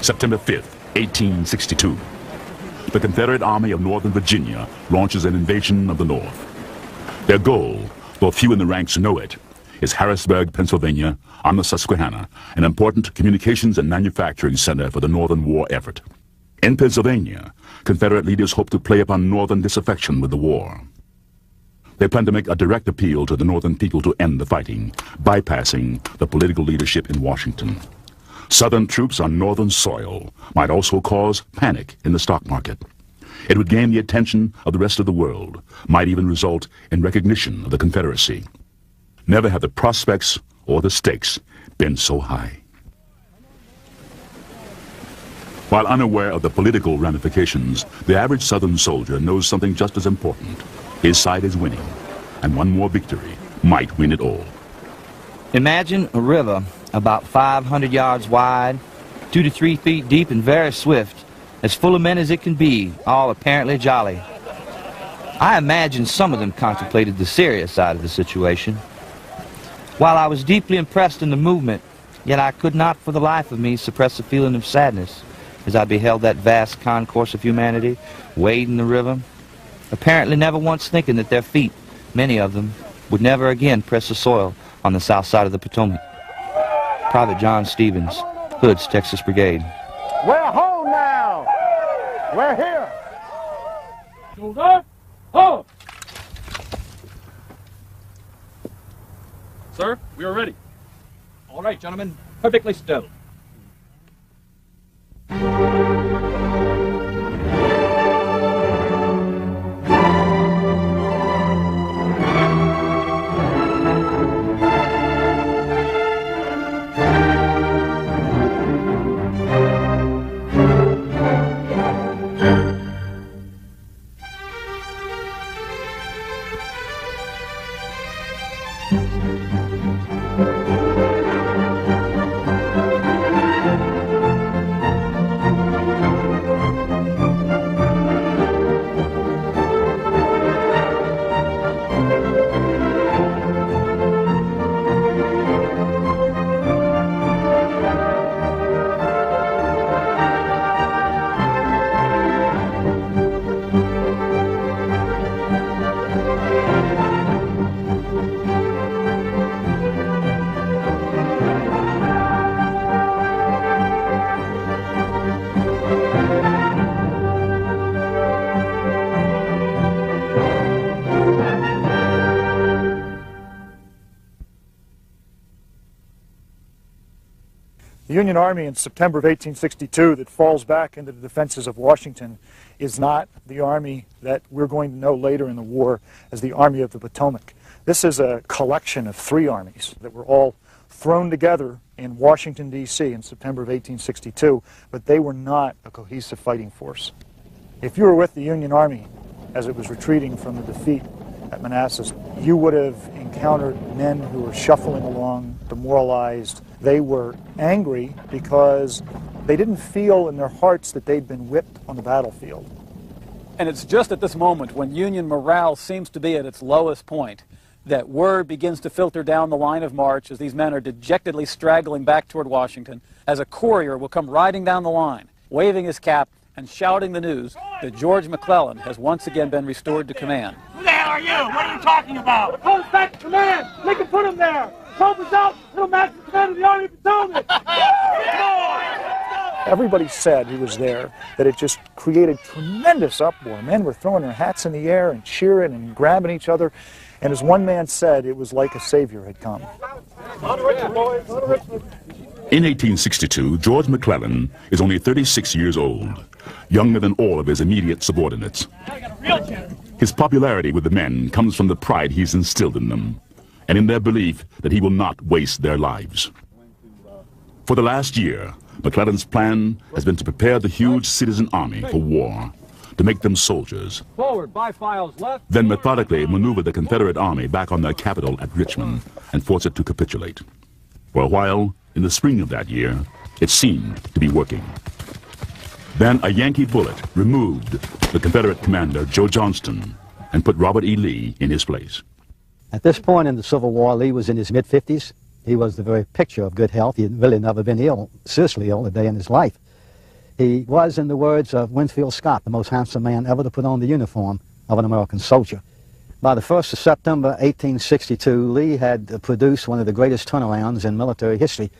September 5th, 1862. The Confederate Army of Northern Virginia launches an invasion of the North. Their goal, though few in the ranks know it, is Harrisburg, Pennsylvania, on the Susquehanna, an important communications and manufacturing center for the Northern war effort. In Pennsylvania, Confederate leaders hope to play upon Northern disaffection with the war. They plan to make a direct appeal to the Northern people to end the fighting, bypassing the political leadership in Washington. Southern troops on Northern soil might also cause panic in the stock market. It would gain the attention of the rest of the world, might even result in recognition of the Confederacy. Never have the prospects or the stakes been so high. While unaware of the political ramifications, the average Southern soldier knows something just as important. His side is winning, and one more victory might win it all. Imagine a river about 500 yards wide, 2 to 3 feet deep and very swift, as full of men as it can be, all apparently jolly. I imagine some of them contemplated the serious side of the situation. While I was deeply impressed in the movement, yet I could not for the life of me suppress a feeling of sadness as I beheld that vast concourse of humanity wade in the river, apparently never once thinking that their feet, many of them, would never again press the soil on the south side of the Potomac. Private John Stevens, Hood's Texas Brigade. We're home now! We're here! Shoulder, hold! Sir, we are ready. All right, gentlemen, perfectly still. The Union Army in September of 1862 that falls back into the defenses of Washington is not the army that we're going to know later in the war as the Army of the Potomac. This is a collection of 3 armies that were all thrown together in Washington, D.C. in September of 1862, but they were not a cohesive fighting force. If you were with the Union Army as it was retreating from the defeat at Manassas, you would have encountered men who were shuffling along, demoralized. They were angry because they didn't feel in their hearts that they'd been whipped on the battlefield. And it's just at this moment when Union morale seems to be at its lowest point that word begins to filter down the line of march as these men are dejectedly straggling back toward Washington, as a courier will come riding down the line, waving his cap and shouting the news that George McClellan has once again been restored to command. Who the hell are you? What are you talking about? The Pope's back to command! They can put him there! Pope is out! It'll match the command of the Army of Potomac! Everybody said who was there that it just created tremendous uproar. Men were throwing their hats in the air and cheering and grabbing each other. And as one man said, it was like a savior had come. In 1862, George McClellan is only 36 years old, younger than all of his immediate subordinates. His popularity with the men comes from the pride he's instilled in them, and in their belief that he will not waste their lives. For the last year, McClellan's plan has been to prepare the huge citizen army for war, to make them soldiers, Forward, by files left. then methodically maneuver the Confederate army back on their capital at Richmond and force it to capitulate. For a while, in the spring of that year, it seemed to be working. Then a Yankee bullet removed the Confederate commander, Joe Johnston, and put Robert E. Lee in his place. At this point in the Civil War, Lee was in his mid-50s. He was the very picture of good health. He had really never been ill, seriously ill, a day in his life. He was, in the words of Winfield Scott, the most handsome man ever to put on the uniform of an American soldier. By the 1st of September 1862, Lee had produced one of the greatest turnarounds in military history.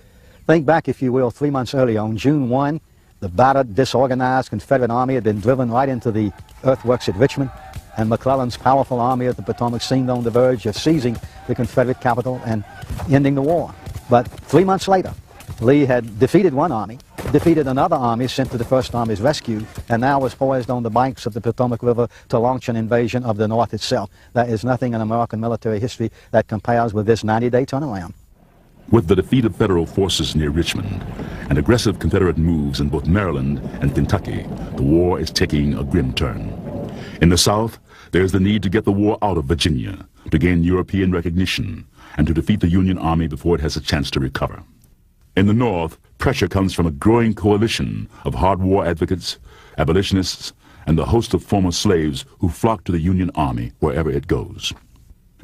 Think back, if you will, 3 months earlier, on June 1, the battered, disorganized Confederate Army had been driven right into the earthworks at Richmond, and McClellan's powerful Army of the Potomac seemed on the verge of seizing the Confederate capital and ending the war. But 3 months later, Lee had defeated one army, defeated another army sent to the First Army's rescue, and now was poised on the banks of the Potomac River to launch an invasion of the North itself. There is nothing in American military history that compares with this 90-day turnaround. With the defeat of federal forces near Richmond and aggressive Confederate moves in both Maryland and Kentucky, the war is taking a grim turn. In the South, there's the need to get the war out of Virginia, to gain European recognition, and to defeat the Union Army before it has a chance to recover. In the North, pressure comes from a growing coalition of hard war advocates, abolitionists, and the host of former slaves who flock to the Union Army wherever it goes.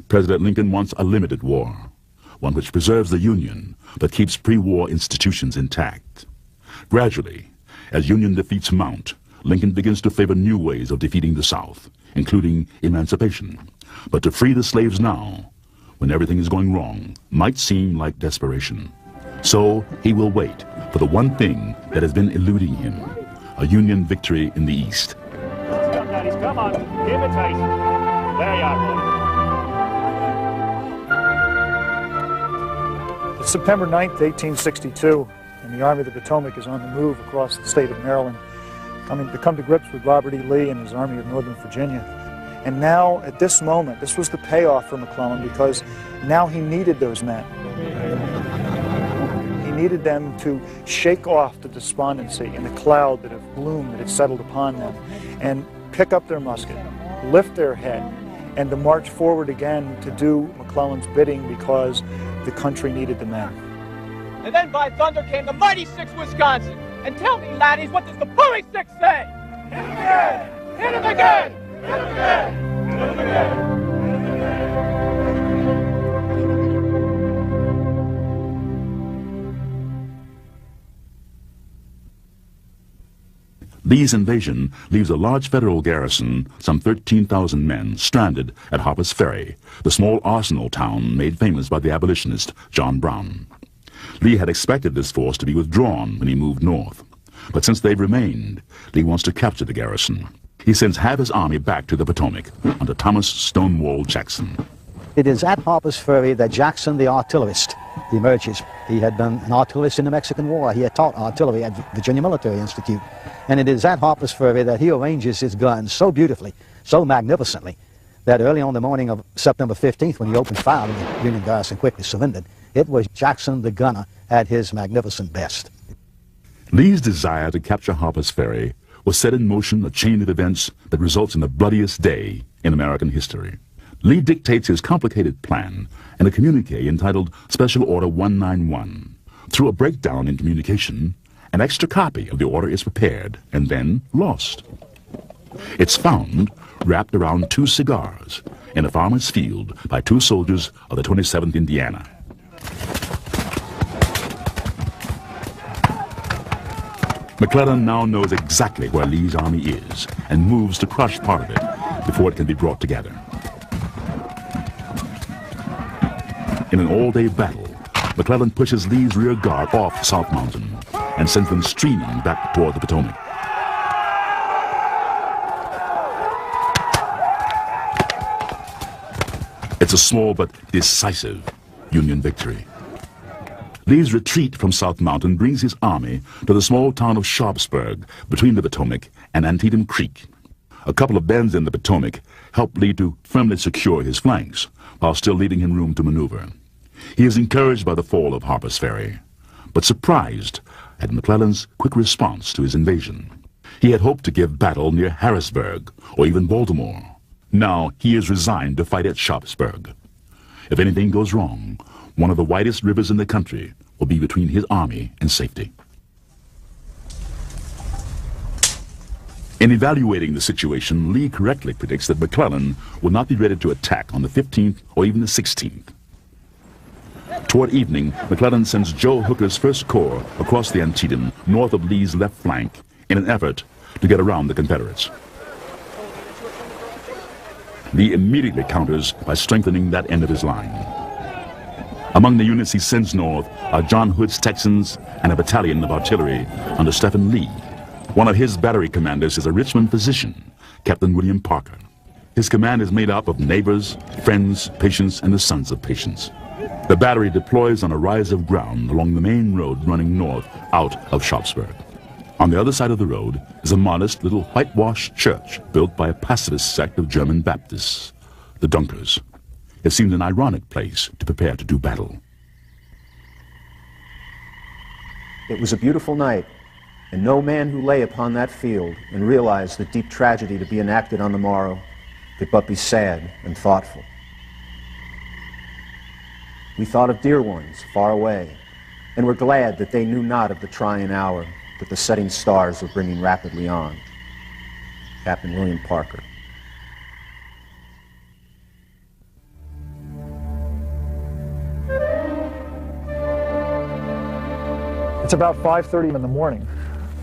President Lincoln wants a limited war, one which preserves the Union but keeps pre-war institutions intact. Gradually, as Union defeats mount, Lincoln begins to favor new ways of defeating the South, including emancipation. But to free the slaves now, when everything is going wrong, might seem like desperation. So he will wait for the one thing that has been eluding him, a Union victory in the East. Come on, give it tight. There you are. It's September 9th, 1862, and the Army of the Potomac is on the move across the state of Maryland, to come to grips with Robert E. Lee and his Army of Northern Virginia. And now, at this moment, this was the payoff for McClellan, because now he needed those men. He needed them to shake off the despondency and the cloud that had bloomed, that had settled upon them, and pick up their musket, lift their head, and to march forward again to do McClellan's bidding, because the country needed the men. And then by thunder came the mighty Six Wisconsin. And tell me, laddies, what does the bully Six say? Hit him again! Hit him again! Hit him again! Hit him again! Lee's invasion leaves a large federal garrison, some 13,000 men, stranded at Harper's Ferry, the small arsenal town made famous by the abolitionist John Brown. Lee had expected this force to be withdrawn when he moved north. But since they've remained, Lee wants to capture the garrison. He sends half his army back to the Potomac under Thomas Stonewall Jackson. It is at Harper's Ferry that Jackson, the artillerist, emerges. He had been an artillerist in the Mexican War. He had taught artillery at Virginia Military Institute. And it is at Harper's Ferry that he arranges his guns so beautifully, so magnificently, that early on the morning of September 15th, when he opened fire and the Union garrison quickly surrendered, it was Jackson the gunner at his magnificent best. Lee's desire to capture Harper's Ferry was set in motion a chain of events that results in the bloodiest day in American history. Lee dictates his complicated plan in a communique entitled Special Order 191. Through a breakdown in communication, an extra copy of the order is prepared and then lost. It's found wrapped around 2 cigars in a farmer's field by 2 soldiers of the 27th Indiana. McClellan now knows exactly where Lee's army is and moves to crush part of it before it can be brought together. In an all-day battle, McClellan pushes Lee's rear guard off South Mountain and sends them streaming back toward the Potomac. It's a small but decisive Union victory. Lee's retreat from South Mountain brings his army to the small town of Sharpsburg between the Potomac and Antietam Creek. A couple of bends in the Potomac help Lee to firmly secure his flanks while still leaving him room to maneuver. He is encouraged by the fall of Harper's Ferry, but surprised at McClellan's quick response to his invasion. He had hoped to give battle near Harrisburg or even Baltimore. Now he is resigned to fight at Sharpsburg. If anything goes wrong, one of the widest rivers in the country will be between his army and safety. In evaluating the situation, Lee correctly predicts that McClellan will not be ready to attack on the 15th or even the 16th. Toward evening, McClellan sends Joe Hooker's 1st Corps across the Antietam, north of Lee's left flank, in an effort to get around the Confederates. Lee immediately counters by strengthening that end of his line. Among the units he sends north are John Hood's Texans and a battalion of artillery under Stephen Lee. One of his battery commanders is a Richmond physician, Captain William Parker. His command is made up of neighbors, friends, patients, and the sons of patients. The battery deploys on a rise of ground along the main road running north out of Sharpsburg. On the other side of the road is a modest little whitewashed church built by a pacifist sect of German Baptists, the Dunkers. It seemed an ironic place to prepare to do battle. It was a beautiful night, and no man who lay upon that field and realized the deep tragedy to be enacted on the morrow could but be sad and thoughtful. We thought of dear ones far away, and were glad that they knew not of the trying hour that the setting stars were bringing rapidly on. Captain William Parker. It's about 5:30 in the morning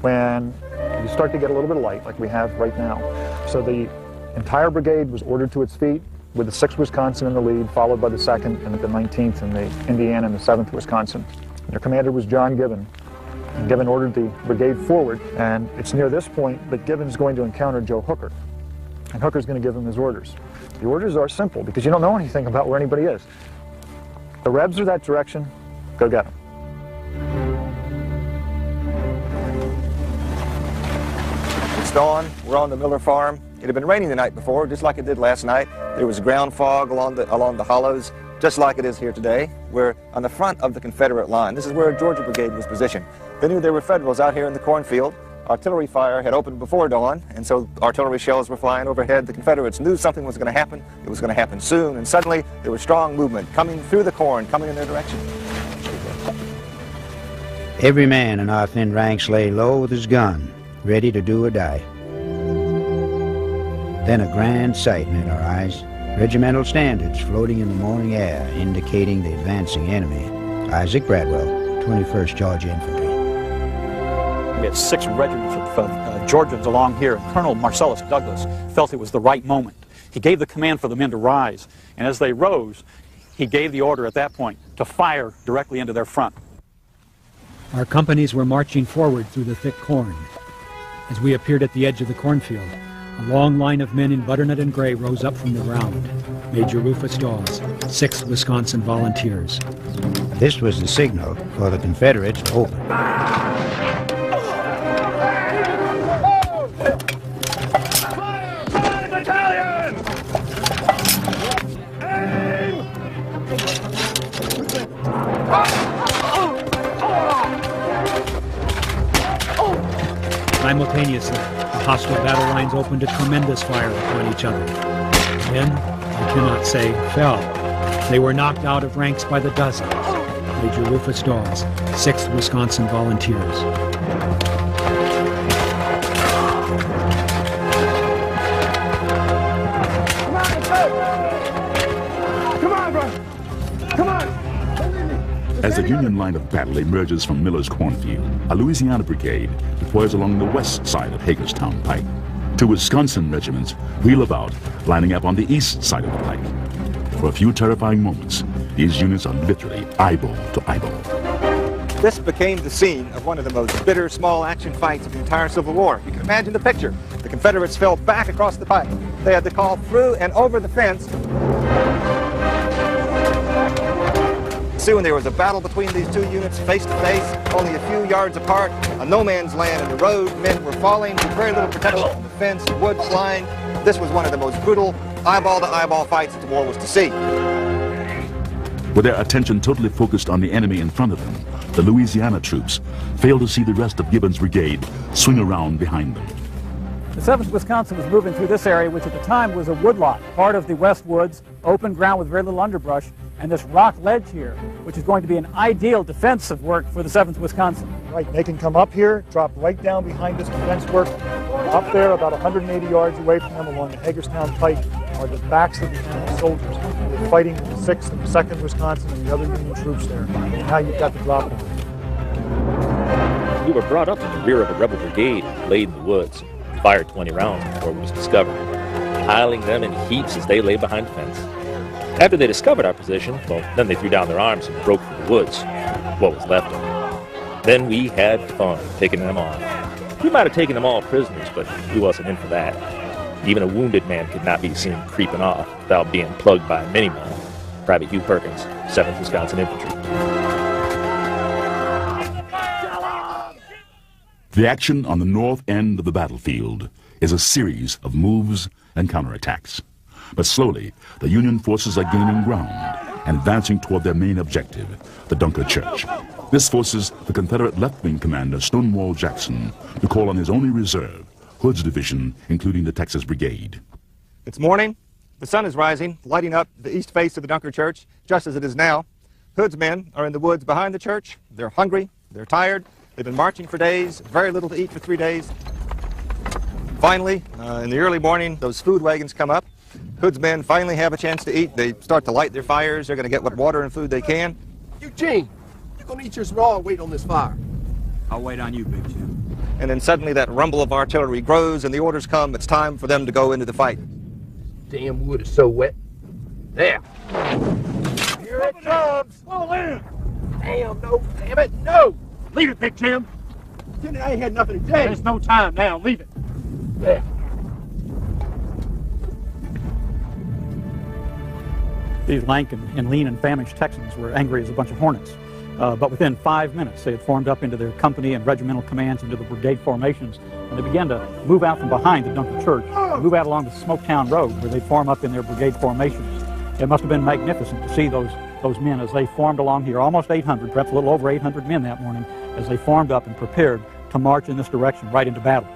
when you start to get a little bit of light like we have right now. So the entire brigade was ordered to its feet with the 6th Wisconsin in the lead, followed by the 2nd and the 19th and the Indiana and the 7th Wisconsin. Their commander was John Gibbon. And Gibbon ordered the brigade forward, and it's near this point that Gibbon's going to encounter Joe Hooker. And Hooker's going to give him his orders. The orders are simple because you don't know anything about where anybody is. The Rebs are that direction, go get them. It's dawn, we're on the Miller farm. It had been raining the night before, just like it did last night. There was ground fog along the hollows, just like it is here today. We're on the front of the Confederate line. This is where Georgia Brigade was positioned. They knew there were Federals out here in the cornfield. Artillery fire had opened before dawn, and so artillery shells were flying overhead. The Confederates knew something was going to happen. It was going to happen soon, and suddenly there was strong movement coming through the corn, coming in their direction. Every man in our thin ranks lay low with his gun, ready to do or die. Then a grand sight met our eyes. Regimental standards floating in the morning air, indicating the advancing enemy. Isaac Bradwell, 21st Georgia Infantry. We had 6 regiments of Georgians along here, and Colonel Marcellus Douglas felt it was the right moment. He gave the command for the men to rise, and as they rose, he gave the order at that point to fire directly into their front. Our companies were marching forward through the thick corn. As we appeared at the edge of the cornfield, a long line of men in butternut and gray rose up from the ground. Major Rufus Dawes, 6th Wisconsin Volunteers. This was the signal for the Confederates to open. Simultaneously, the hostile battle lines opened a tremendous fire upon each other. Men, I cannot say, fell. They were knocked out of ranks by the dozens. Major Rufus Dawes, 6th Wisconsin Volunteers. As the Union line of battle emerges from Miller's cornfield, a Louisiana brigade deploys along the west side of Hagerstown Pike. 2 Wisconsin regiments wheel about, lining up on the east side of the pike. For a few terrifying moments, these units are literally eyeball to eyeball. This became the scene of one of the most bitter small action fights of the entire Civil War. You can imagine the picture. The Confederates fell back across the pike. They had to call through and over the fence. Soon there was a battle between these 2 units face to face, only a few yards apart, a no man's land in the road. Men were falling with very little protection from the fence, wood flying. This was one of the most brutal eyeball-to-eyeball fights that the war was to see. With their attention totally focused on the enemy in front of them, the Louisiana troops failed to see the rest of Gibbon's brigade swing around behind them. The 7th Wisconsin was moving through this area, which at the time was a woodlot, part of the West Woods, open ground with very little underbrush, and this rock ledge here, which is going to be an ideal defensive work for the 7th Wisconsin. Right, they can come up here, drop right down behind this defense work. Up there, about 180 yards away from them along the Hagerstown Pike, are the backs of the enemy soldiers. They're fighting the 6th and 2nd Wisconsin and the other Union troops there. And now you've got the drop. we were brought up in the rear of a rebel brigade and laid in the woods, fired 20 rounds before it was discovered, piling them in heaps as they lay behind the fence. After they discovered our position, well, then they threw down their arms and broke through the woods, what was left of them. Then we had fun picking them off. We might have taken them all prisoners, but we wasn't in for that. Even a wounded man could not be seen creeping off without being plugged by a mini-man. Private Hugh Perkins, 7th Wisconsin Infantry. The action on the north end of the battlefield is a series of moves and counterattacks. But slowly, the Union forces are gaining ground and advancing toward their main objective, the Dunker Church. This forces the Confederate left-wing commander, Stonewall Jackson, to call on his only reserve, Hood's division, including the Texas Brigade. It's morning. The sun is rising, lighting up the east face of the Dunker Church, just as it is now. Hood's men are in the woods behind the church. They're hungry. They're tired. They've been marching for days, very little to eat for 3 days. Finally, in the early morning, those food wagons come up. Hood's men finally have a chance to eat. They start to light their fires. They're going to get what water and food they can. Eugene, you're going to eat your cigar and wait on this fire. I'll wait on you, Big Jim. And then suddenly that rumble of artillery grows and the orders come. It's time for them to go into the fight. Damn wood is so wet. There. Here it comes. Pull in. Damn, no. Damn it, no. Leave it, Big Jim. Lieutenant, I ain't had nothing to say. There's no time now. Leave it. There. These lank and lean and famished Texans were angry as a bunch of hornets. But within 5 minutes, they had formed up into their company and regimental commands, into the brigade formations, and they began to move out from behind the Dunker Church, and move out along the Smoketown Road, where they'd form up in their brigade formations. It must have been magnificent to see those men as they formed along here, almost 800, perhaps a little over 800 men that morning, as they formed up and prepared to march in this direction, right into battle.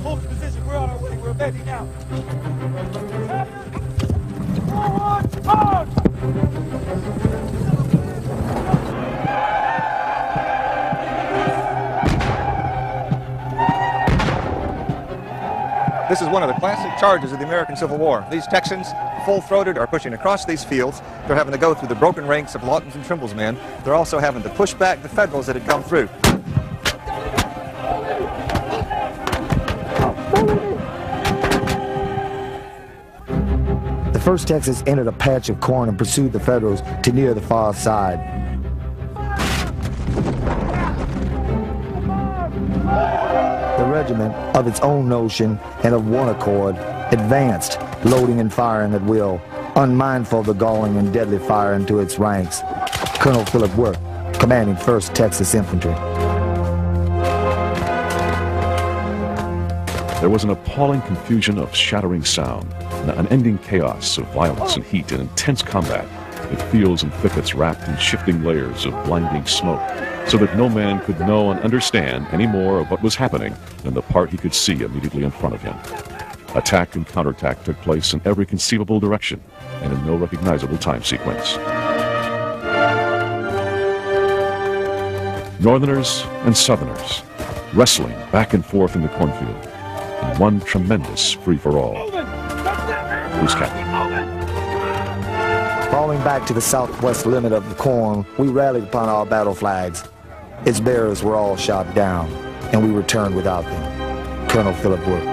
Hold the position. We're on our way. We're bending now. Forward! March! This is one of the classic charges of the American Civil War. These Texans, full-throated, are pushing across these fields. They're having to go through the broken ranks of Lawton's and Trimble's men. They're also having to push back the Federals that had come through. The 1st Texas entered a patch of corn and pursued the Federals to near the far side. The regiment, of its own notion and of one accord, advanced, loading and firing at will, unmindful of the galling and deadly fire into its ranks. Colonel Philip Worth, commanding 1st Texas Infantry. There was an appalling confusion of shattering sound, an unending chaos of violence and heat and intense combat, with fields and thickets wrapped in shifting layers of blinding smoke, so that no man could know and understand any more of what was happening than the part he could see immediately in front of him. Attack and counterattack took place in every conceivable direction and in no recognizable time sequence. Northerners and Southerners, wrestling back and forth in the cornfield, in one tremendous free-for-all. Who's captain? Falling back to the southwest limit of the corn, we rallied upon our battle flags. Its bearers were all shot down, and we returned without them. Colonel Philip Worth.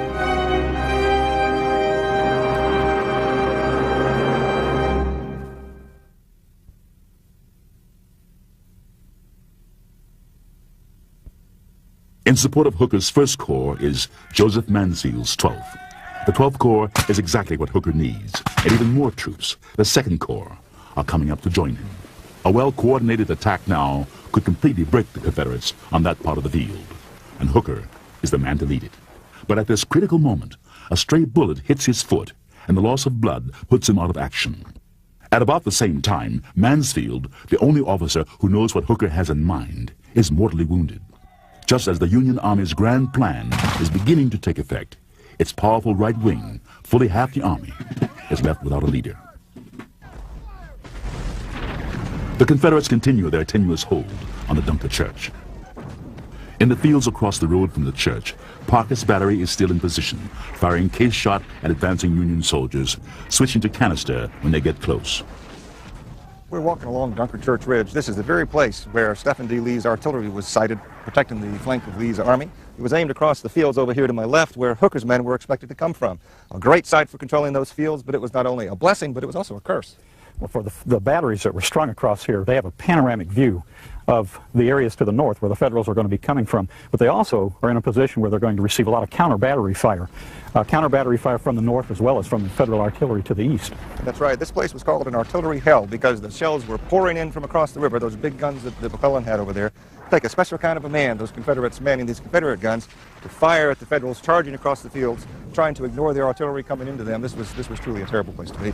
In support of Hooker's 1st Corps is Joseph Mansfield's 12th. The 12th Corps is exactly what Hooker needs, and even more troops, the 2nd Corps, are coming up to join him. A well-coordinated attack now could completely break the Confederates on that part of the field, and Hooker is the man to lead it. But at this critical moment, a stray bullet hits his foot, and the loss of blood puts him out of action. At about the same time, Mansfield, the only officer who knows what Hooker has in mind, is mortally wounded. Just as the Union Army's grand plan is beginning to take effect, its powerful right wing, fully half the army, is left without a leader. The Confederates continue their tenuous hold on the Dunker Church. In the fields across the road from the church, Parker's battery is still in position, firing case shot at advancing Union soldiers, switching to canister when they get close. We're walking along Dunker Church Ridge. This is the very place where Stephen D. Lee's artillery was sighted, protecting the flank of Lee's army. It was aimed across the fields over here to my left, where Hooker's men were expected to come from. A great site for controlling those fields, but it was not only a blessing, but it was also a curse. Well, for the batteries that were strung across here, they have a panoramic view of the areas to the north where the Federals are going to be coming from, but they also are in a position where they're going to receive a lot of counter-battery fire. Counter-battery fire from the north as well as from the Federal artillery to the east. That's right. This place was called an artillery hell because the shells were pouring in from across the river, those big guns that McClellan had over there. Take a special kind of a man, those Confederates manning these Confederate guns, to fire at the Federals charging across the fields, trying to ignore their artillery coming into them. This was truly a terrible place to be.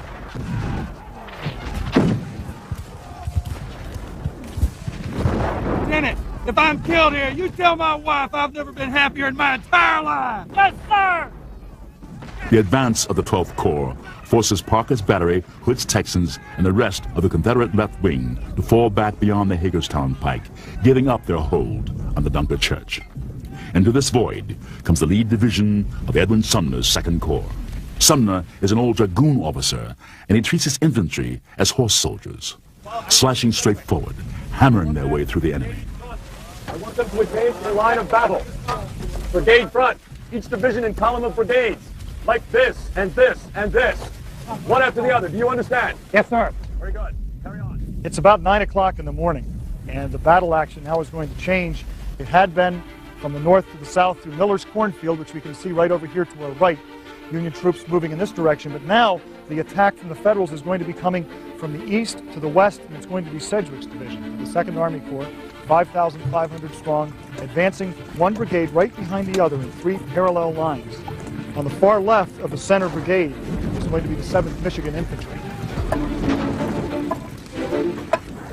Lieutenant, if I'm killed here, you tell my wife I've never been happier in my entire life. Yes, sir! The advance of the 12th Corps forces Parker's battery, Hood's Texans, and the rest of the Confederate left wing to fall back beyond the Hagerstown Pike, giving up their hold on the Dunker Church. Into this void comes the lead division of Edwin Sumner's 2nd Corps. Sumner is an old dragoon officer, and he treats his infantry as horse soldiers, slashing straight forward, hammering their way through the enemy. I want them to advance their line of battle. Brigade front, each division in column of brigades, like this, and this, and this. One after the other. Do you understand? Yes, sir. Very good. Carry on. It's about 9 o'clock in the morning, and the battle action now is going to change. It had been from the north to the south through Miller's cornfield, which we can see right over here to our right. Union troops moving in this direction, but now the attack from the Federals is going to be coming from the east to the west, and it's going to be Sedgwick's division, the 2nd Army Corps, 5,500 strong, advancing one brigade right behind the other in 3 parallel lines. On the far left of the center brigade is going to be the 7th Michigan Infantry.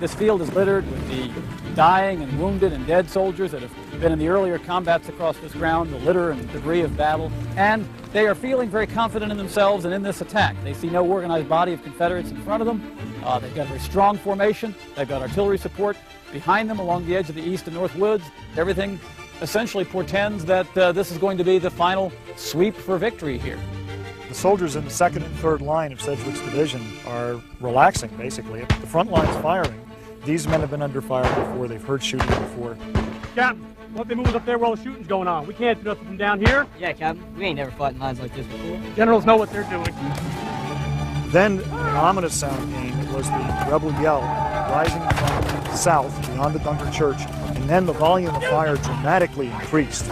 This field is littered with the dying and wounded and dead soldiers that have been in the earlier combats across this ground, the litter and debris of battle, and they are feeling very confident in themselves and in this attack. They see no organized body of Confederates in front of them. They've got a very strong formation. They've got artillery support behind them along the edge of the east and north woods. Everything essentially portends that this is going to be the final sweep for victory here. The soldiers in the 2nd and 3rd line of Sedgwick's division are relaxing, basically. If the front line's firing, these men have been under fire before. They've heard shooting before. Captain, what they move up there while the shooting's going on? We can't do nothing from down here. Yeah, Captain. We ain't never fought in lines like this before. Generals know what they're doing. Then an ominous sound came. It was the rebel yell rising from the south beyond the Dunker Church, and then the volume of fire dramatically increased.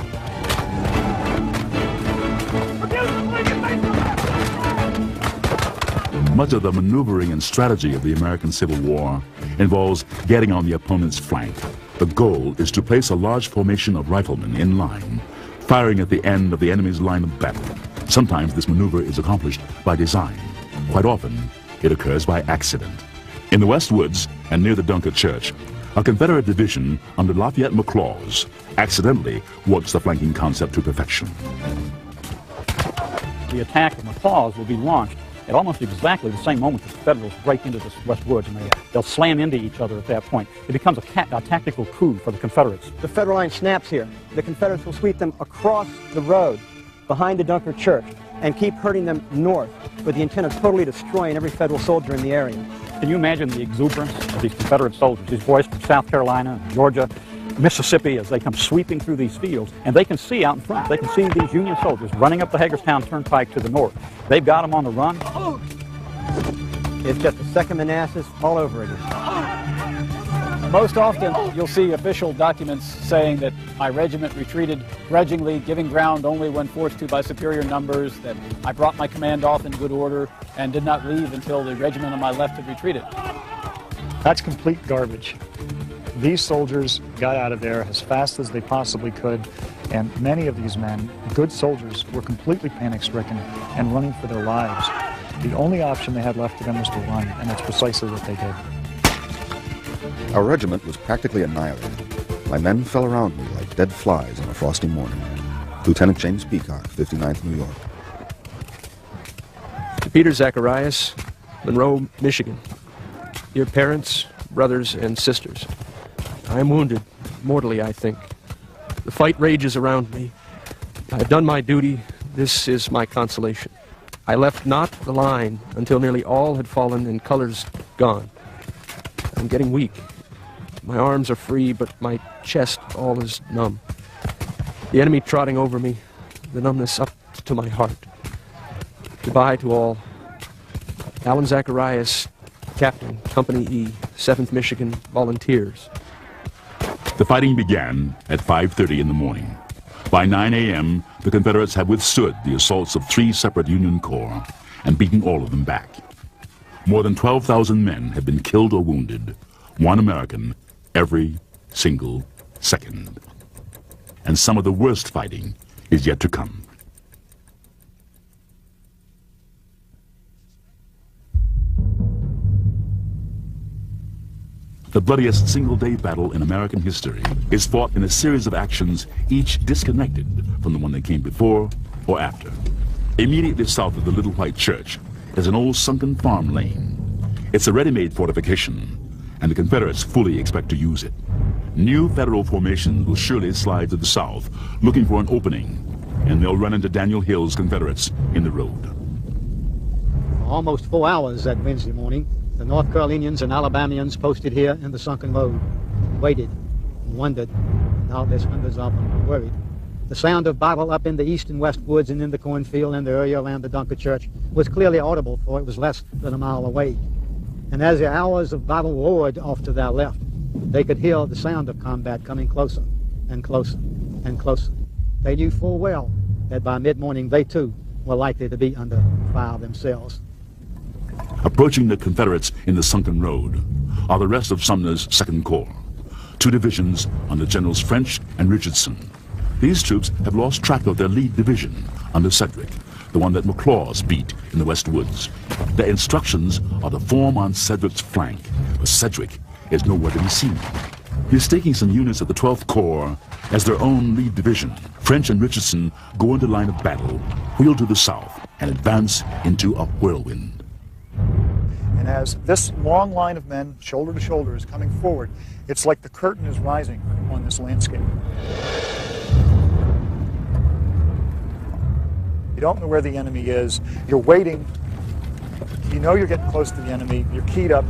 Much of the maneuvering and strategy of the American Civil War involves getting on the opponent's flank. The goal is to place a large formation of riflemen in line, firing at the end of the enemy's line of battle. Sometimes this maneuver is accomplished by design. Quite often, it occurs by accident. In the West Woods and near the Dunker Church, a Confederate division under Lafayette McLaws accidentally works the flanking concept to perfection. The attack of McLaws will be launched at almost exactly the same moment that the Federals break into this West Woods, and they'll slam into each other at that point. It becomes a tactical coup for the Confederates. The Federal line snaps here. The Confederates will sweep them across the road behind the Dunker Church and keep herding them north with the intent of totally destroying every Federal soldier in the area. Can you imagine the exuberance of these Confederate soldiers, these boys from South Carolina, Georgia, Mississippi, as they come sweeping through these fields, and they can see out in front, they can see these Union soldiers running up the Hagerstown Turnpike to the north. They've got them on the run. It's just the 2nd Manassas all over again. Most often, you'll see official documents saying that my regiment retreated grudgingly, giving ground only when forced to by superior numbers, that I brought my command off in good order and did not leave until the regiment on my left had retreated. That's complete garbage. These soldiers got out of there as fast as they possibly could, and many of these men, good soldiers, were completely panic-stricken and running for their lives. The only option they had left for them was to run, and that's precisely what they did. Our regiment was practically annihilated. My men fell around me like dead flies on a frosty morning. Lieutenant James Peacock, 59th New York. To Peter Zacharias, Monroe, Michigan. Dear parents, brothers, and sisters, I am wounded, mortally, I think. The fight rages around me. I have done my duty. This is my consolation. I left not the line until nearly all had fallen and colors gone. I'm getting weak. My arms are free, but my chest all is numb. The enemy trotting over me, the numbness up to my heart. Goodbye to all. Alan Zacharias, Captain, Company E, 7th Michigan Volunteers. The fighting began at 5:30 in the morning. By 9 a.m., the Confederates had withstood the assaults of 3 separate Union corps and beaten all of them back. More than 12,000 men had been killed or wounded, 1 American every single second. And some of the worst fighting is yet to come. The bloodiest single-day battle in American history is fought in a series of actions, each disconnected from the one that came before or after. Immediately south of the Little White Church is an old sunken farm lane. It's a ready-made fortification, and the Confederates fully expect to use it. New federal formations will surely slide to the south, looking for an opening, and they'll run into Daniel Hill's Confederates in the road. For almost 4 hours that Wednesday morning, the North Carolinians and Alabamians posted here in the sunken road waited and wondered, and doubtless hundreds of them worried. The sound of battle up in the east and west woods and in the cornfield and the area around the Dunker Church was clearly audible, for it was less than a mile away. And as the hours of battle roared off to their left, they could hear the sound of combat coming closer and closer and closer. They knew full well that by mid-morning they too were likely to be under fire themselves. Approaching the Confederates in the sunken road are the rest of Sumner's 2nd Corps, 2 divisions under Generals French and Richardson. These troops have lost track of their lead division under Sedgwick, the one that McLaws beat in the West Woods. Their instructions are to form on Sedgwick's flank, but Sedgwick is nowhere to be seen. He's taking some units of the 12th Corps as their own lead division. French and Richardson go into line of battle, wheel to the south, and advance into a whirlwind. And as this long line of men, shoulder to shoulder, is coming forward, it's like the curtain is rising on this landscape. You don't know where the enemy is. You're waiting. You know you're getting close to the enemy. You're keyed up.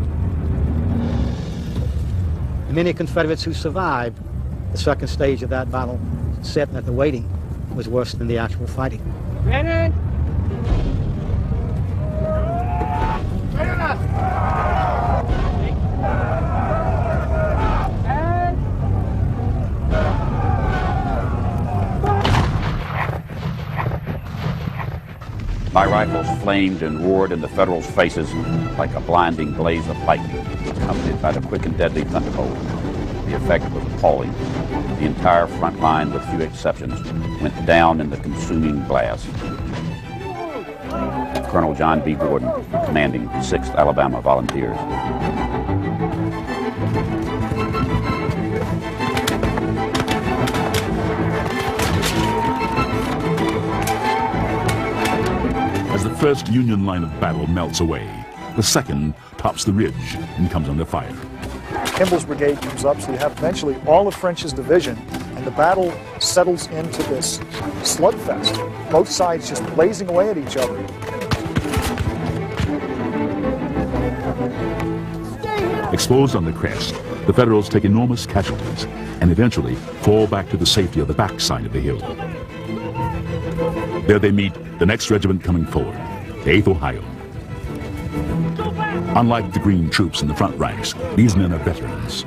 The many Confederates who survived the second stage of that battle said that the waiting was worse than the actual fighting. Brennan! My rifles flamed and roared in the Federals' faces like a blinding blaze of lightning, accompanied by the quick and deadly thunderbolt. The effect was appalling. The entire front line, with few exceptions, went down in the consuming blast. Colonel John B. Gordon, commanding 6th Alabama Volunteers. As the first Union line of battle melts away, the second tops the ridge and comes under fire. Kimball's brigade comes up, so you have eventually all of French's division, and the battle settles into this slugfest. Both sides just blazing away at each other. Exposed on the crest, the Federals take enormous casualties and eventually fall back to the safety of the backside of the hill. There they meet the next regiment coming forward, the 8th Ohio. Unlike the green troops in the front ranks, these men are veterans.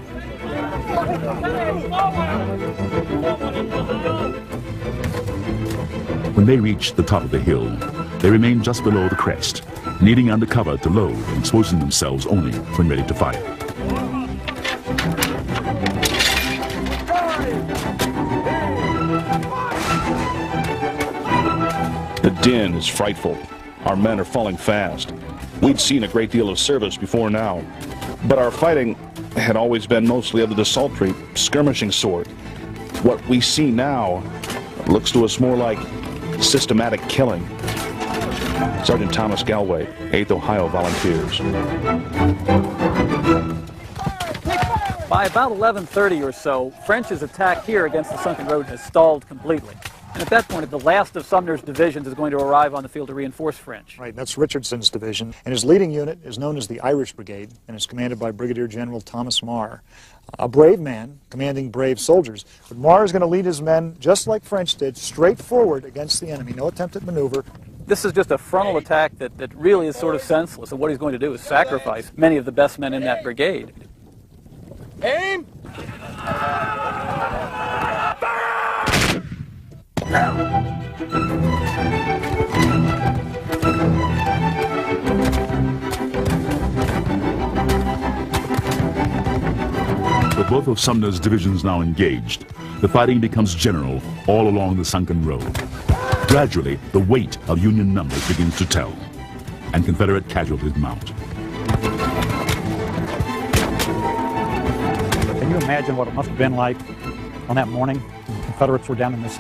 When they reach the top of the hill, they remain just below the crest, needing undercover to load and exposing themselves only when ready to fire. The din is frightful. Our men are falling fast. We'd seen a great deal of service before now, but our fighting had always been mostly of the desultory, skirmishing sort. What we see now looks to us more like systematic killing. Sergeant Thomas Galway, 8th Ohio Volunteers. By about 11:30 or so, French's attack here against the sunken road has stalled completely. And at that point, the last of Sumner's divisions is going to arrive on the field to reinforce French. Right, that's Richardson's division. And his leading unit is known as the Irish Brigade, and is commanded by Brigadier General Thomas Marr. A brave man, commanding brave soldiers. But Marr is going to lead his men, just like French did, straight forward against the enemy. No attempt at maneuver. This is just a frontal attack that really is sort of senseless, and what he's going to do is sacrifice many of the best men in that brigade. Aim! With both of Sumner's divisions now engaged, the fighting becomes general all along the sunken road. Gradually, the weight of Union numbers begins to tell, and Confederate casualties mount. Can you imagine what it must have been like on that morning? The Confederates were down in this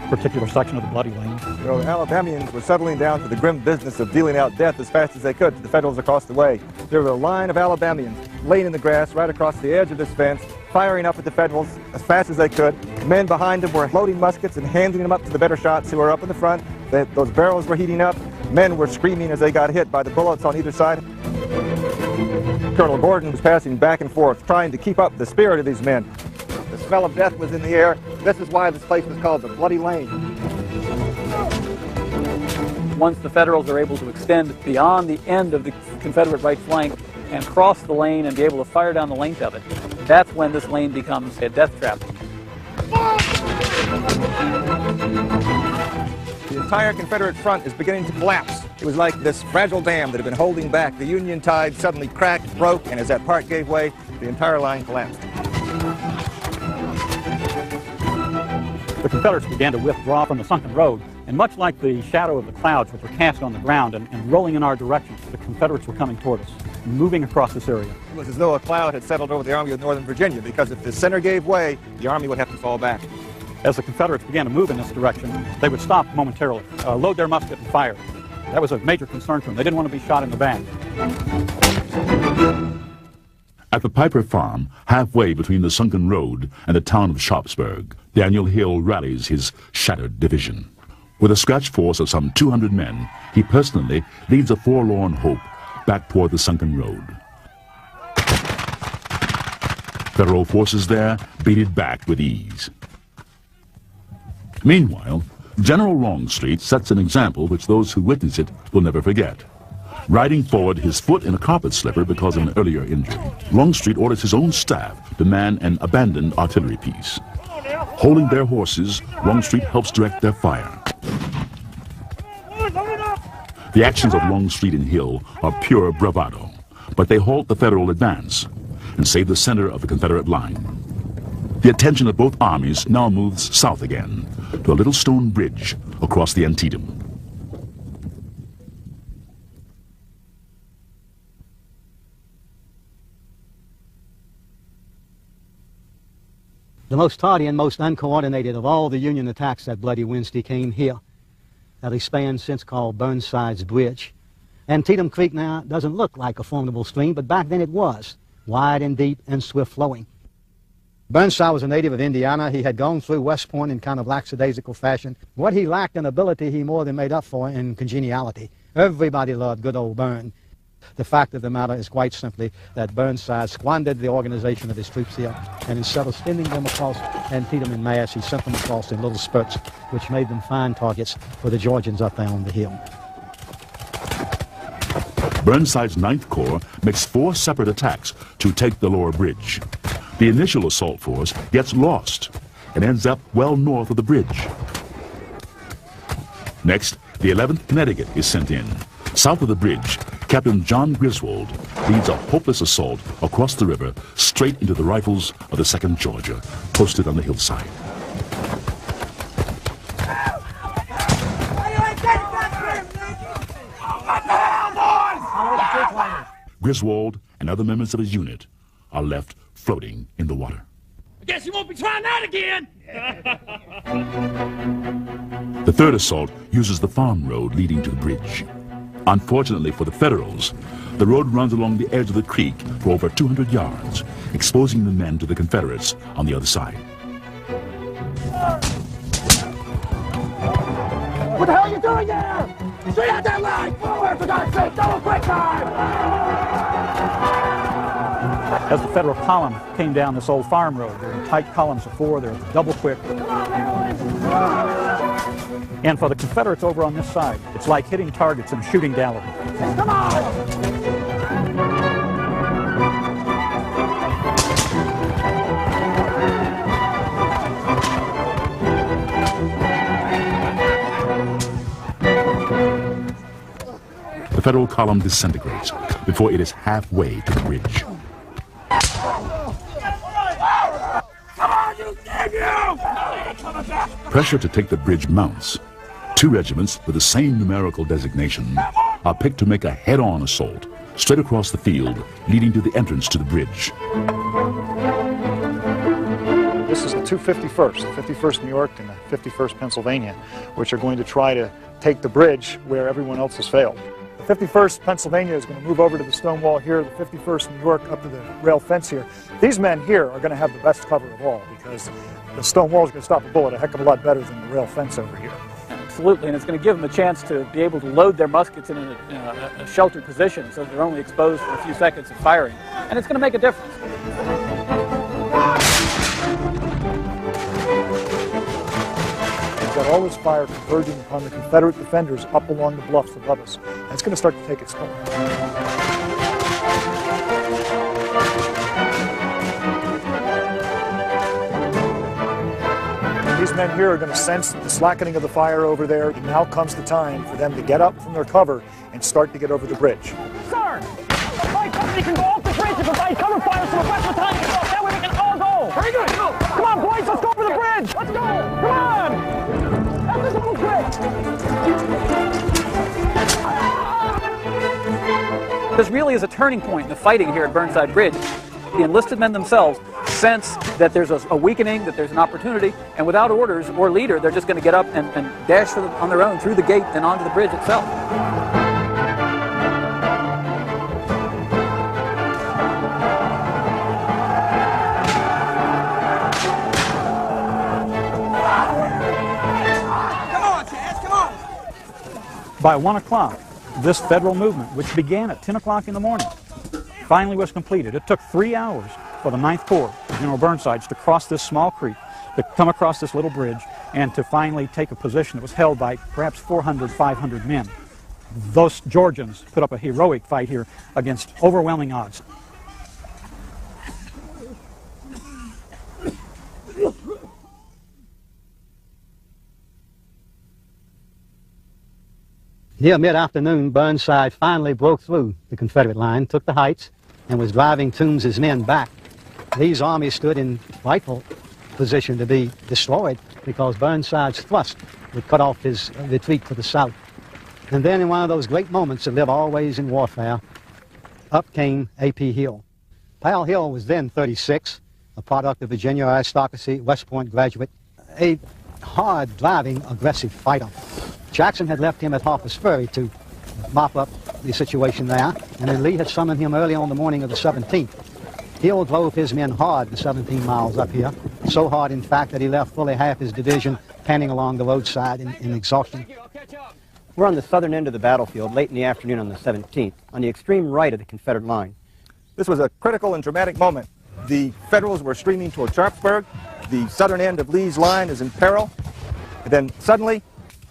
particular section of the Bloody Lane. You know, the Alabamians were settling down to the grim business of dealing out death as fast as they could to the Federals across the way. There was a line of Alabamians laying in the grass right across the edge of this fence, firing up at the Federals as fast as they could. Men behind them were loading muskets and handing them up to the better shots who were up in the front. Those barrels were heating up. Men were screaming as they got hit by the bullets on either side. Colonel Gordon was passing back and forth, trying to keep up the spirit of these men. The smell of death was in the air. This is why this place was called the Bloody Lane. Once the Federals are able to extend beyond the end of the Confederate right flank and cross the lane and be able to fire down the length of it, that's when this lane becomes a death trap. The entire Confederate front is beginning to collapse. It was like this fragile dam that had been holding back. The Union tide suddenly cracked, broke, and as that part gave way, the entire line collapsed. The Confederates began to withdraw from the sunken road, and much like the shadow of the clouds which were cast on the ground and rolling in our direction, the Confederates were coming toward us, moving across this area. It was as though a cloud had settled over the Army of Northern Virginia, because if the center gave way, the Army would have to fall back. As the Confederates began to move in this direction, they would stop momentarily, load their musket and fire. That was a major concern to them. They didn't want to be shot in the back. At the Piper farm, halfway between the sunken road and the town of Sharpsburg, Daniel Hill rallies his shattered division. With a scratch force of some 200 men, he personally leads a forlorn hope back toward the sunken road. Federal forces there beat it back with ease. Meanwhile, General Longstreet sets an example which those who witness it will never forget. Riding forward, his foot in a carpet slipper because of an earlier injury, Longstreet orders his own staff to man an abandoned artillery piece. Holding their horses, Longstreet helps direct their fire. The actions of Longstreet and Hill are pure bravado, but they halt the Federal advance and save the center of the Confederate line. The attention of both armies now moves south again to a little stone bridge across the Antietam. The most tardy and most uncoordinated of all the Union attacks that Bloody Wednesday came here at a span since called Burnside's Bridge. Antietam Creek now doesn't look like a formidable stream, but back then it was, wide and deep and swift-flowing. Burnside was a native of Indiana. He had gone through West Point in kind of lackadaisical fashion. What he lacked in ability, he more than made up for in congeniality. Everybody loved good old Burn. The fact of the matter is quite simply that Burnside squandered the organization of his troops here, and instead of sending them across Antietam in mass, he sent them across in little spurts, which made them fine targets for the Georgians up there on the hill. Burnside's 9th Corps makes 4 separate attacks to take the lower bridge. The initial assault force gets lost and ends up well north of the bridge. Next, the 11th Connecticut is sent in. South of the bridge, Captain John Griswold leads a hopeless assault across the river straight into the rifles of the 2nd Georgia, posted on the hillside. Griswold and other members of his unit are left floating in the water. I guess you won't be trying that again! The 3rd assault uses the farm road leading to the bridge. Unfortunately for the Federals, the road runs along the edge of the creek for over 200 yards exposing the men to the Confederates on the other side. What the hell are you doing there? Straight out that line! Forward, for God's sake! Double quick time! As the Federal column came down this old farm road, they're in tight columns of four, they're double quick. And for the Confederates over on this side, it's like hitting targets in a shooting gallery. Come on! The Federal column disintegrates before it is halfway to the bridge. Pressure to take the bridge mounts. Two regiments with the same numerical designation are picked to make a head-on assault straight across the field, leading to the entrance to the bridge. This is the 251st, the 51st New York and the 51st Pennsylvania, which are going to try to take the bridge where everyone else has failed. The 51st Pennsylvania is going to move over to the stone wall here, the 51st New York up to the rail fence here. These men here are going to have the best cover of all because the stone wall is going to stop a bullet a heck of a lot better than the rail fence over here. Absolutely, and it's going to give them a chance to be able to load their muskets in a sheltered position so they're only exposed for a few seconds of firing, and it's going to make a difference. We've got all this fire converging upon the Confederate defenders up along the bluffs above us, and it's going to start to take its toll. These men here are going to sense the slackening of the fire over there, and now comes the time for them to get up from their cover and start to get over the bridge. Sir! The fight company can go off the bridge and provide cover fire so the rest of the time can go. That way we can all go! Very good! Go. Come on, boys, let's go over the bridge! Let's go! Come on! That's a little quick! This really is a turning point in the fighting here at Burnside Bridge. The enlisted men themselves sense that there's a weakening, that there's an opportunity, and without orders or leader, they're just going to get up and dash on their own through the gate and onto the bridge itself. Come on, Chaz, come on! By 1 o'clock, this Federal movement, which began at 10 o'clock in the morning, finally was completed. It took 3 hours for the 9th Corps, General Burnside's, to cross this small creek, to come across this little bridge, and to finally take a position that was held by perhaps 400, 500 men. Those Georgians put up a heroic fight here against overwhelming odds. Near mid-afternoon, Burnside finally broke through the Confederate line, took the heights, and was driving Toombs's men back. Lee's army stood in rightful position to be destroyed because Burnside's thrust would cut off his retreat to the south. And then in one of those great moments that live always in warfare, up came A.P. Hill. Pal Hill was then 36, a product of Virginia aristocracy, West Point graduate, a hard-driving, aggressive fighter. Jackson had left him at Harper's Ferry to mop up the situation there, and then Lee had summoned him early on the morning of the 17th. Hill drove his men hard the 17 miles up here, so hard, in fact, that he left fully half his division panning along the roadside in exhaustion. We're on the southern end of the battlefield late in the afternoon on the 17th, on the extreme right of the Confederate line. This was a critical and dramatic moment. The Federals were streaming toward Sharpsburg. The southern end of Lee's line is in peril. And then suddenly,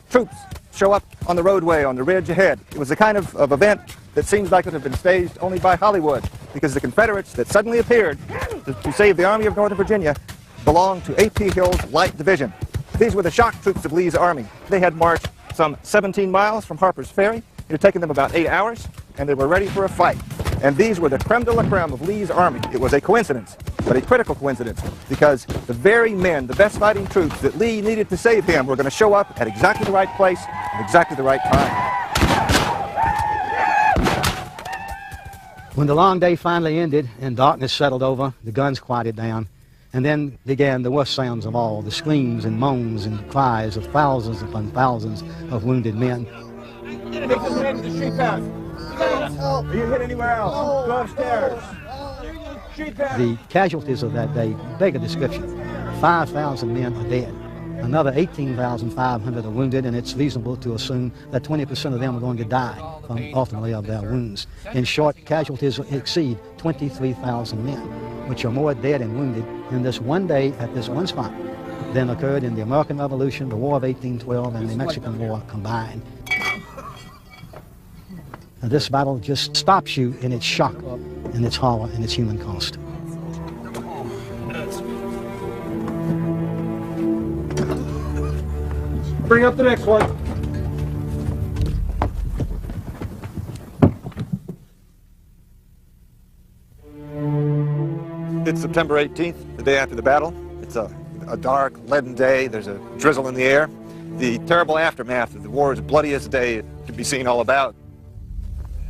troops show up on the roadway on the ridge ahead. It was the kind of event that seems like it would have been staged only by Hollywood, because the Confederates that suddenly appeared to save the Army of Northern Virginia belonged to A.P. Hill's Light Division. These were the shock troops of Lee's army. They had marched some 17 miles from Harper's Ferry. It had taken them about 8 hours, and they were ready for a fight. And these were the creme de la creme of Lee's army. It was a coincidence, but a critical coincidence, because the very men, the best fighting troops that Lee needed to save him, were going to show up at exactly the right place at exactly the right time. When the long day finally ended and darkness settled over, the guns quieted down, and then began the worst sounds of all, the screams and moans and cries of thousands upon thousands of wounded men. Take this man to the street path. Are you hit anywhere else? Go upstairs. The casualties of that day beg a description. 5,000 men are dead. Another 18,500 are wounded, and it's reasonable to assume that 20% of them are going to die ultimately of their wounds. In short, casualties exceed 23,000 men, which are more dead and wounded in this one day at this one spot than occurred in the American Revolution, the War of 1812, and the Mexican War combined. And this battle just stops you in its shock, in its horror, and its human cost. Bring up the next one. It's September 18th, the day after the battle. It's a dark, leaden day. There's a drizzle in the air. The terrible aftermath of the war's bloodiest day can be seen all about.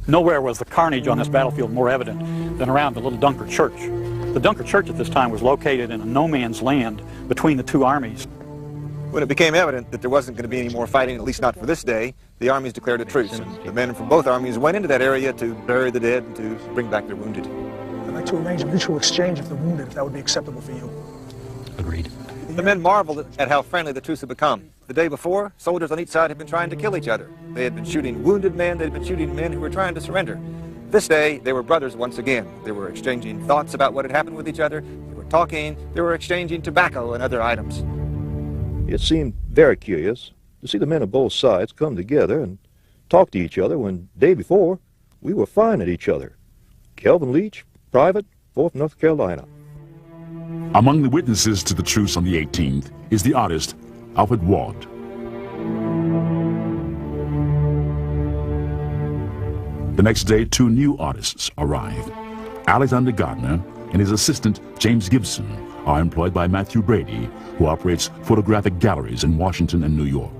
Nowhere was the carnage on this battlefield more evident than around the little Dunker Church. The Dunker Church at this time was located in a no-man's land between the two armies. When it became evident that there wasn't going to be any more fighting, at least not for this day, the armies declared a truce. And the men from both armies went into that area to bury the dead and to bring back their wounded. I'd like to arrange a mutual exchange of the wounded, if that would be acceptable for you. Agreed. The men marveled at how friendly the truce had become. The day before, soldiers on each side had been trying to kill each other. They had been shooting wounded men, they had been shooting men who were trying to surrender. This day, they were brothers once again. They were exchanging thoughts about what had happened with each other. They were talking, they were exchanging tobacco and other items. It seemed very curious to see the men of both sides come together and talk to each other when, day before, we were firing at each other. Kelvin Leach, private, 4th North Carolina. Among the witnesses to the truce on the 18th is the artist Alfred Watt. The next day, two new artists arrive. Alexander Gardner and his assistant James Gibson are employed by Matthew Brady, who operates photographic galleries in Washington and New York.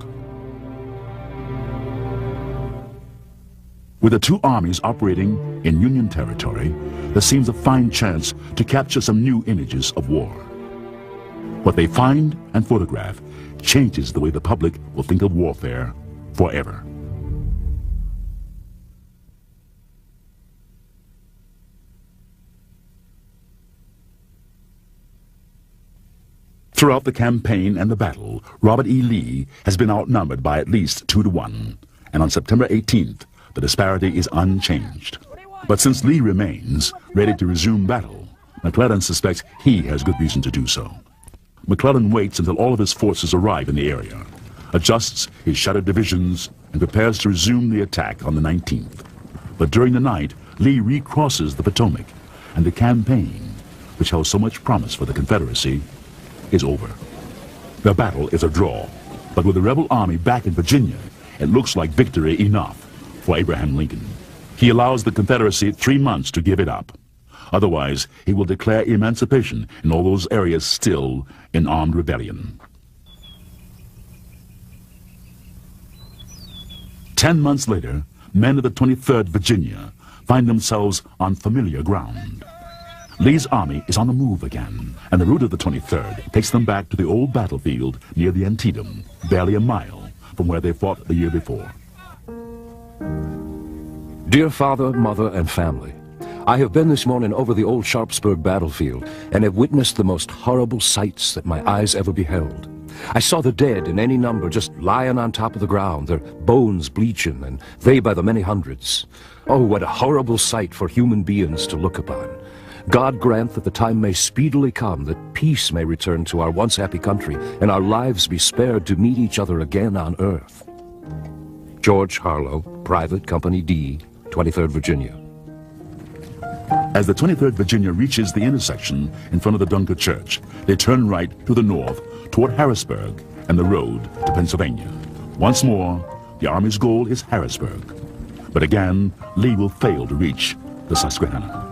With the two armies operating in Union territory, there seems a fine chance to capture some new images of war. What they find and photograph changes the way the public will think of warfare forever. Throughout the campaign and the battle, Robert E. Lee has been outnumbered by at least 2-1, and on September 18th, the disparity is unchanged. But since Lee remains ready to resume battle, McClellan suspects he has good reason to do so. McClellan waits until all of his forces arrive in the area, adjusts his shattered divisions, and prepares to resume the attack on the 19th. But during the night, Lee recrosses the Potomac, and the campaign, which held so much promise for the Confederacy, is over. The battle is a draw, but with the rebel army back in Virginia, it looks like victory enough for Abraham Lincoln. He allows the Confederacy 3 months to give it up. Otherwise, he will declare emancipation in all those areas still in armed rebellion. 10 months later, men of the 23rd Virginia find themselves on familiar ground. Lee's army is on the move again, and the route of the 23rd takes them back to the old battlefield near the Antietam, barely a mile from where they fought the year before. Dear father, mother, and family, I have been this morning over the old Sharpsburg battlefield and have witnessed the most horrible sights that my eyes ever beheld. I saw the dead in any number just lying on top of the ground, their bones bleaching, and they by the many hundreds. Oh, what a horrible sight for human beings to look upon. God grant that the time may speedily come, that peace may return to our once happy country, and our lives be spared to meet each other again on earth. George Harlow, Private, Company D, 23rd Virginia. As the 23rd Virginia reaches the intersection in front of the Dunker Church, they turn right to the north toward Harrisburg and the road to Pennsylvania. Once more, the Army's goal is Harrisburg. But again, Lee will fail to reach the Susquehanna.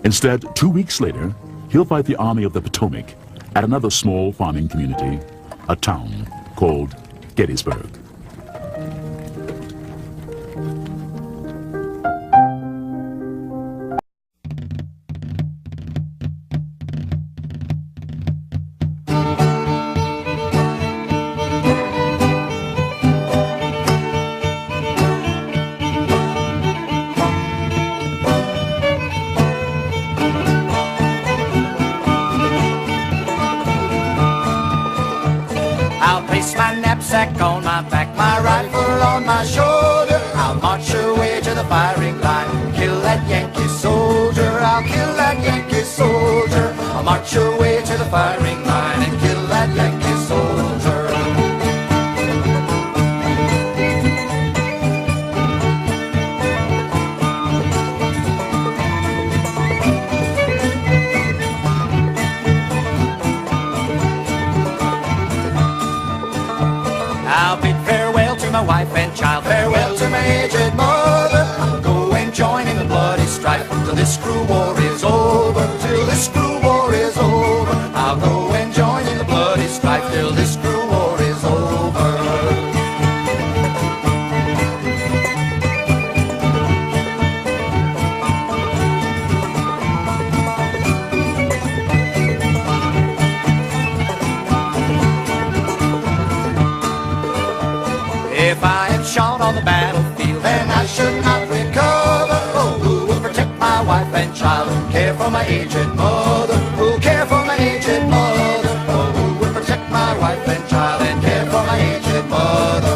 Instead, 2 weeks later, he'll fight the Army of the Potomac at another small farming community, a town called Gettysburg. knapsack on my back, my rifle on my shoulder. I'll march away to the firing line, kill that Yankee soldier. I'll kill that Yankee soldier. I'll march away to the firing line and kill that Yankee soldier. I'll bid farewell to my wife and child, farewell to my aged mother. I'll go and join in the bloody strife till this cruel war is over, till this cruel war is over. I'll go and join in the bloody strife till this cruel war is over. If I am shot on the battlefield, then I should not recover. Oh, who will protect my wife and child, care for my aged mother? Who'll care for my aged mother? Oh, who will protect my wife and child and care for my aged mother?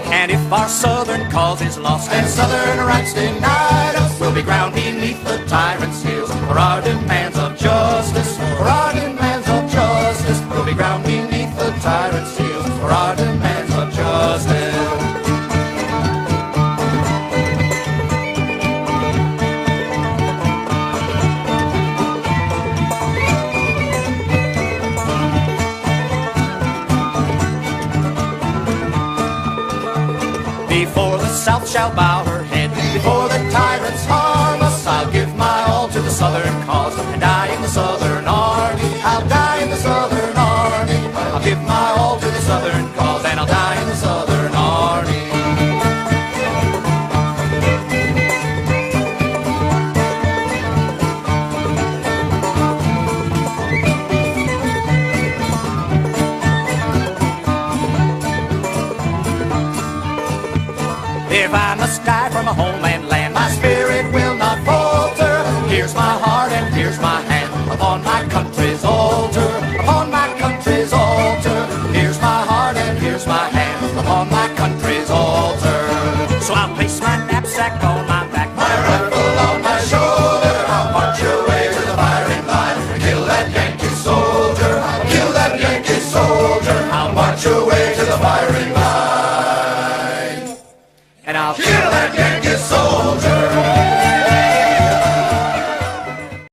And if our southern cause is lost and southern rights denied us, we'll be ground beneath the tyrant's heels for our demands of justice, for our demands of justice. We'll be ground beneath the tyrant's heels for our demands of justice. Before the South shall bow her head, before the tyrants harm us, I'll give my all to the Southern cause and die in the Southern Army. I'll die in the Southern Army. I'll give my all to the Southern cause and I'll die in the Southern Army. If I must die from a home and land, my spirit will not falter. Here's my heart and here's my hand upon my country's altar, upon my country's altar. Here's my heart and here's my hand upon my country's altar. So I'll place my knapsack on my back, my rifle on my shoulder. I'll march away to the firing line and kill that Yankee soldier. I'll kill that Yankee soldier. I'll march away to the firing line. And I'll kill that Yankee soldier.